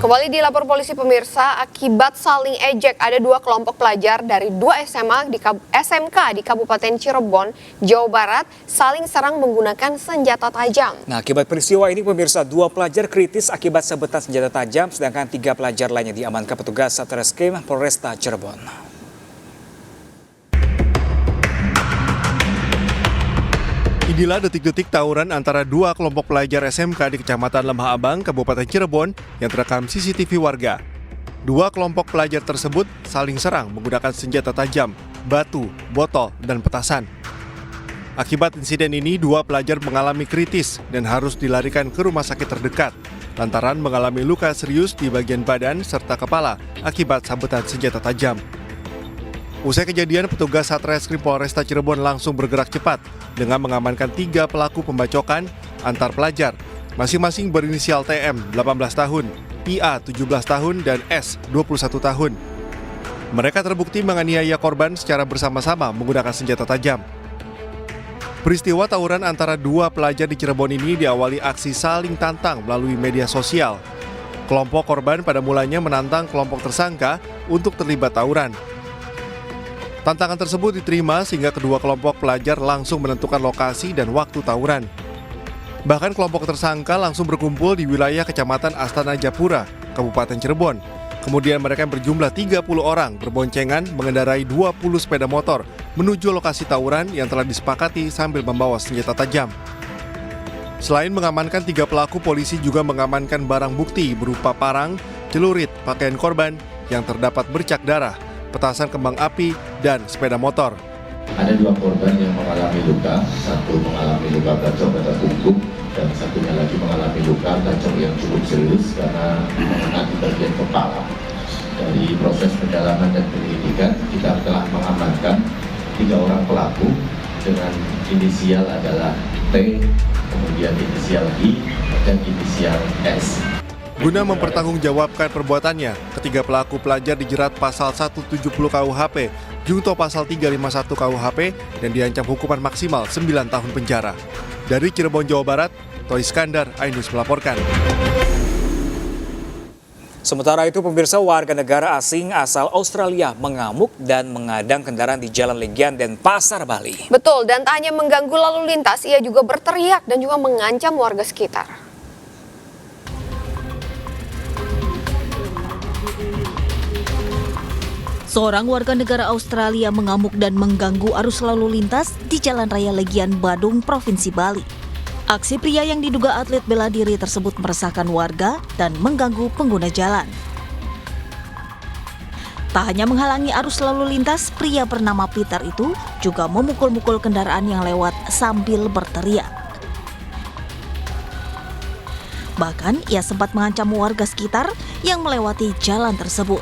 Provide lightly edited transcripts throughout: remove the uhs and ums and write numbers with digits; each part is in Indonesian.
Kembali dilapor polisi pemirsa, akibat saling ejek ada dua kelompok pelajar dari dua SMK di Kabupaten Cirebon, Jawa Barat saling serang menggunakan senjata tajam. Nah, akibat peristiwa ini pemirsa, dua pelajar kritis akibat sabetan senjata tajam, sedangkan tiga pelajar lainnya diamankan petugas Satreskrim Polresta Cirebon. Inilah detik-detik tawuran antara dua kelompok pelajar SMK di Kecamatan Lembah Abang, Kabupaten Cirebon yang terekam CCTV warga. Dua kelompok pelajar tersebut saling serang menggunakan senjata tajam, batu, botol, dan petasan. Akibat insiden ini, dua pelajar mengalami kritis dan harus dilarikan ke rumah sakit terdekat lantaran mengalami luka serius di bagian badan serta kepala akibat sabetan senjata tajam. Usai kejadian, petugas Satreskrim Polresta Cirebon langsung bergerak cepat dengan mengamankan tiga pelaku pembacokan antar pelajar, masing-masing berinisial TM 18 tahun, IA 17 tahun, dan S 21 tahun. Mereka terbukti menganiaya korban secara bersama-sama menggunakan senjata tajam. Peristiwa tawuran antara dua pelajar di Cirebon ini diawali aksi saling tantang melalui media sosial. Kelompok korban pada mulanya menantang kelompok tersangka untuk terlibat tawuran. Tantangan tersebut diterima sehingga kedua kelompok pelajar langsung menentukan lokasi dan waktu tawuran. Bahkan kelompok tersangka langsung berkumpul di wilayah Kecamatan Astana Japura, Kabupaten Cirebon. Kemudian mereka yang berjumlah 30 orang berboncengan mengendarai 20 sepeda motor menuju lokasi tawuran yang telah disepakati sambil membawa senjata tajam. Selain mengamankan tiga pelaku, polisi juga mengamankan barang bukti berupa parang, celurit, pakaian korban yang terdapat bercak darah, petasan kembang api, dan sepeda motor. Ada dua korban yang mengalami luka, satu mengalami luka bacok pada punggung, dan satunya lagi mengalami luka bacok yang cukup serius karena mengenai di bagian kepala. Dari proses pendalaman dan penyelidikan, kita telah mengamankan tiga orang pelaku dengan inisial adalah T, kemudian inisial I, dan inisial S. Guna mempertanggungjawabkan perbuatannya, ketiga pelaku pelajar dijerat pasal 170 KUHP, junto pasal 351 KUHP, dan diancam hukuman maksimal 9 tahun penjara. Dari Cirebon, Jawa Barat, Toy Iskandar, iNews melaporkan. Sementara itu, pemirsa, warga negara asing asal Australia mengamuk dan mengadang kendaraan di Jalan Legian dan Pasar Bali. Betul, dan tak hanya mengganggu lalu lintas, ia juga berteriak dan juga mengancam warga sekitar. Seorang warga negara Australia mengamuk dan mengganggu arus lalu lintas di Jalan Raya Legian, Badung, Provinsi Bali. Aksi pria yang diduga atlet bela diri tersebut meresahkan warga dan mengganggu pengguna jalan. Tak hanya menghalangi arus lalu lintas, pria bernama Peter itu juga memukul-mukul kendaraan yang lewat sambil berteriak. Bahkan ia sempat mengancam warga sekitar yang melewati jalan tersebut.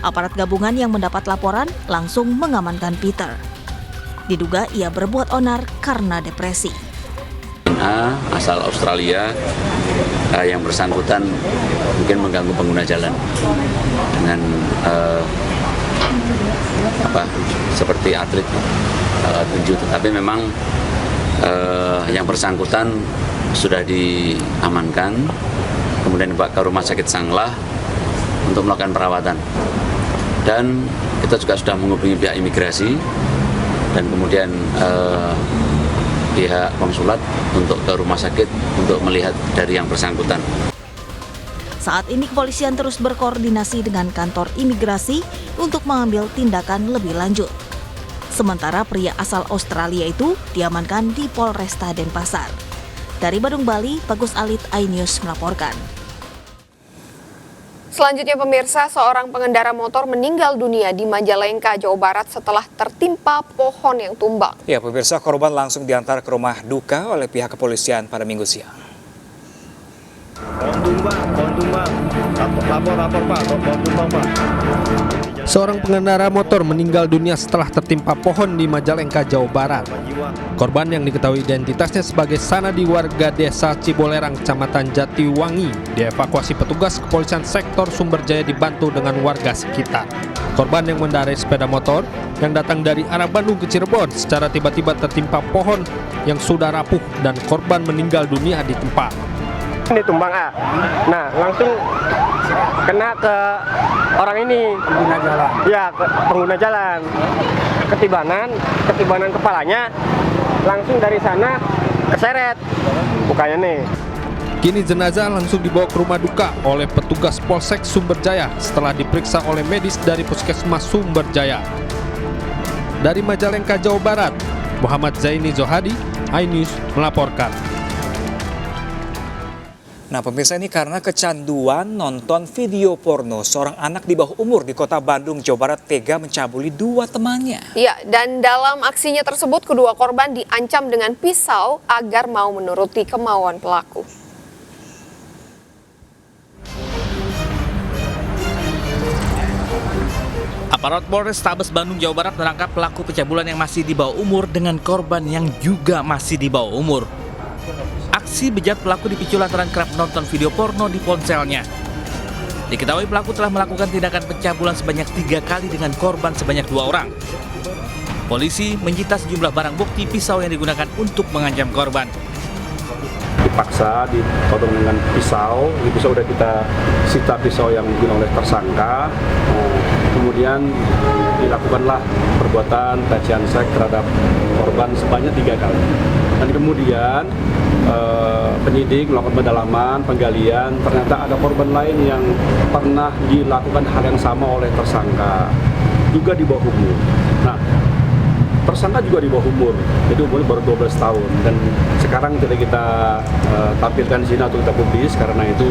Aparat gabungan yang mendapat laporan langsung mengamankan Peter. Diduga ia berbuat onar karena depresi. A asal Australia yang bersangkutan mungkin mengganggu pengguna jalan dengan seperti atlet tinju, tetapi memang yang bersangkutan sudah diamankan, kemudian dibawa ke Rumah Sakit Sanglah untuk melakukan perawatan. Dan kita juga sudah menghubungi pihak imigrasi dan kemudian pihak konsulat untuk ke rumah sakit untuk melihat dari yang bersangkutan. Saat ini kepolisian terus berkoordinasi dengan kantor imigrasi untuk mengambil tindakan lebih lanjut. Sementara pria asal Australia itu diamankan di Polresta Denpasar. Dari Badung, Bali, Bagus Alit, iNews melaporkan. Selanjutnya pemirsa, seorang pengendara motor meninggal dunia di Majalengka, Jawa Barat setelah tertimpa pohon yang tumbang. Ya pemirsa, korban langsung diantar ke rumah duka oleh pihak kepolisian pada Minggu siang. Pohon tumbang. Lapor Pak, pohon tumbang Pak. Seorang pengendara motor meninggal dunia setelah tertimpa pohon di Majalengka, Jawa Barat. Korban yang diketahui identitasnya sebagai Sanadi, warga desa Cibolerang, Kecamatan Jatiwangi, dievakuasi petugas kepolisian sektor Sumberjaya dibantu dengan warga sekitar. Korban yang mengendarai sepeda motor yang datang dari arah Bandung ke Cirebon secara tiba-tiba tertimpa pohon yang sudah rapuh dan korban meninggal dunia di tempat. Ini tumbang A. Nah, langsung kena ke orang ini. Pengguna jalan. Ya, pengguna jalan. Ketibanan kepalanya langsung dari sana keseret. Mukanya nih. Kini jenazah langsung dibawa ke rumah duka oleh petugas Polsek Sumberjaya setelah diperiksa oleh medis dari Puskesmas Sumberjaya. Dari Majalengka, Jawa Barat, Muhammad Zaini Zohadi, iNews melaporkan. Nah pemirsa, ini karena kecanduan nonton video porno, seorang anak di bawah umur di kota Bandung, Jawa Barat tega mencabuli 2 temannya. Ya, dan dalam aksinya tersebut kedua korban diancam dengan pisau agar mau menuruti kemauan pelaku. Aparat Polrestabes Bandung, Jawa Barat menangkap pelaku pencabulan yang masih di bawah umur dengan korban yang juga masih di bawah umur. Aksi bejat pelaku dipicu lantaran kerap menonton video porno di ponselnya. Diketahui pelaku telah melakukan tindakan pencabulan sebanyak 3 kali dengan korban sebanyak 2 orang. Polisi menyita sejumlah barang bukti pisau yang digunakan untuk mengancam korban. Dipaksa ditodong dengan pisau, di pisau sudah kita sita pisau yang digunakan oleh tersangka. Kemudian dilakukanlah perbuatan pelecehan seks terhadap korban sebanyak 3 kali. Dan kemudian penyidik melakukan pendalaman, penggalian, ternyata ada korban lain yang pernah dilakukan hal yang sama oleh tersangka, juga di bawah umur. Nah, tersangka juga di bawah umur, jadi umurnya baru 12 tahun. Dan sekarang tidak kita tampilkan di sini atau kita publis karena itu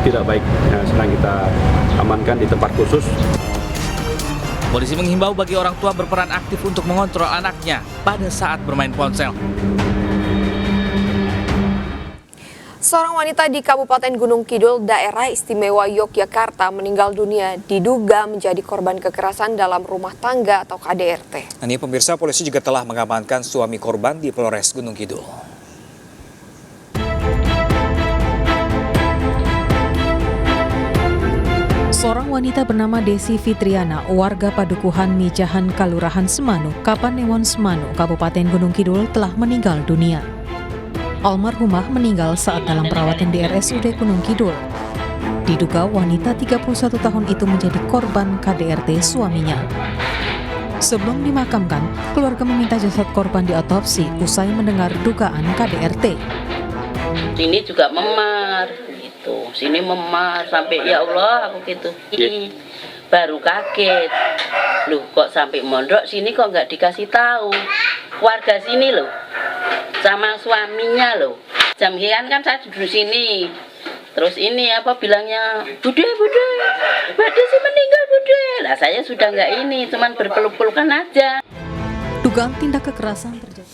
tidak baik. Sedang kita amankan di tempat khusus. Polisi menghimbau bagi orang tua berperan aktif untuk mengontrol anaknya pada saat bermain ponsel. Seorang wanita di Kabupaten Gunung Kidul, Daerah Istimewa Yogyakarta meninggal dunia diduga menjadi korban kekerasan dalam rumah tangga atau KDRT. Nah, ini pemirsa, polisi juga telah mengamankan suami korban di Polres Gunung Kidul. Seorang wanita bernama Desi Fitriana, warga Padukuhan Mijahan, Kalurahan Semanu, Kapanewon Semanu, Kabupaten Gunung Kidul telah meninggal dunia. Almarhumah meninggal saat dalam perawatan di RSUD Gunung Kidul. Diduga wanita 31 tahun itu menjadi korban KDRT suaminya. Sebelum dimakamkan, keluarga meminta jasad korban diotopsi usai mendengar dugaan KDRT. Sini juga memar, gitu. Sini memar sampai ya Allah aku gitu. Baru kaget, loh kok sampai mondok sini kok nggak dikasih tahu. Warga sini loh, sama suaminya loh. Jam hian kan saya duduk sini. Terus ini apa bilangnya, Bude, Mbak Desi meninggal Bude. Lah saya sudah nggak ini, cuman berpeluk-pelukan aja. Dugaan tindak kekerasan terjadi.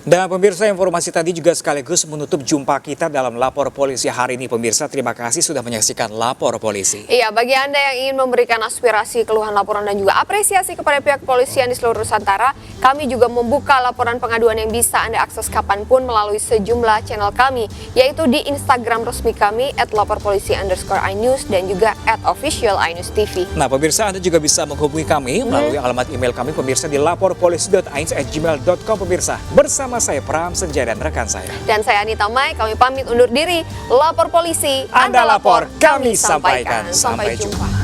Dan pemirsa, informasi tadi juga sekaligus menutup jumpa kita dalam Lapor Polisi hari ini. Pemirsa, terima kasih sudah menyaksikan Lapor Polisi. Iya, bagi Anda yang ingin memberikan aspirasi, keluhan, laporan, dan juga apresiasi kepada pihak kepolisian di seluruh Nusantara, kami juga membuka laporan pengaduan yang bisa Anda akses kapanpun melalui sejumlah channel kami, yaitu di Instagram resmi kami @laporpolisi_inews dan juga @official_inews_tv. Nah, pemirsa, Anda juga bisa menghubungi kami melalui alamat email kami, pemirsa, di laporpolisi.inews@gmail.com, pemirsa. Bersama saya Pram Senja dan rekan saya. Dan saya Anita Mai, kami pamit undur diri. Lapor Polisi, Anda lapor, kami sampaikan. Sampai jumpa.